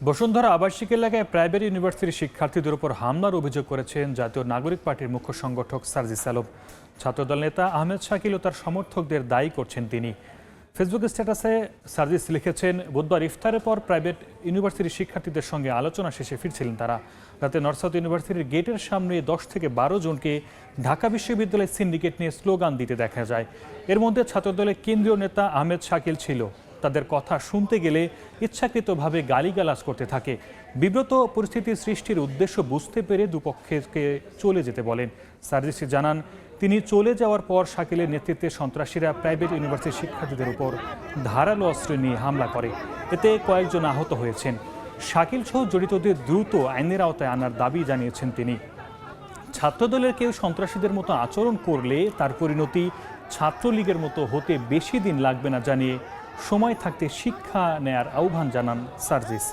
বসুন্ধরা আবাসিক এলাকায় প্রাইভেট ইউনিভার্সিটির শিক্ষার্থীদের উপর হামলার অভিযোগ করেছেন জাতীয় নাগরিক পার্টির মুখ্য সংগঠক সার্জিস আলম। ছাত্রদল নেতা আহমেদ শাকিল ও তার সমর্থকদের দায়ী করছেন তিনি। ফেসবুক স্ট্যাটাসে সার্জিস লিখেছেন, বুধবার ইফতারের পর প্রাইভেট ইউনিভার্সিটির শিক্ষার্থীদের সঙ্গে আলোচনা শেষে ফিরছিলেন তারা। রাতে নর্থ সাউথ ইউনিভার্সিটির গেটের সামনে 10 থেকে 12 জনকে ঢাকা বিশ্ববিদ্যালয়ের সিন্ডিকেট নিয়ে স্লোগান দিতে দেখা যায়। এর মধ্যে ছাত্রদলের কেন্দ্রীয় নেতা আহমেদ শাকিল ছিল। তাদের কথা শুনতে গেলে ইচ্ছাকৃতভাবে গালিগালাজ করতে থাকে। বিব্রত পরিস্থিতি সৃষ্টির উদ্দেশ্য বুঝতে পেরে দুপক্ষকে চলে যেতে বলেন। সার্জিস জানান, তিনি চলে যাওয়ার পর শাকিলের নেতৃত্বে সন্ত্রাসীরা প্রাইভেট ইউনিভার্সিটির শিক্ষার্থীদের উপর ধারালো অস্ত্র নিয়ে হামলা করে। এতে কয়েকজন আহত হয়েছেন। শাকিল সহ জড়িতদের দ্রুত আইনের আওতায় আনার দাবি জানিয়েছেন তিনি। ছাত্রদলের কেউ সন্ত্রাসীদের মতো আচরণ করলে তার পরিণতি ছাত্রলীগের মতো হতে বেশি দিন লাগবে না জানিয়ে সময় থাকতে শিক্ষা নেয়ার আহ্বান জানান সার্জিস।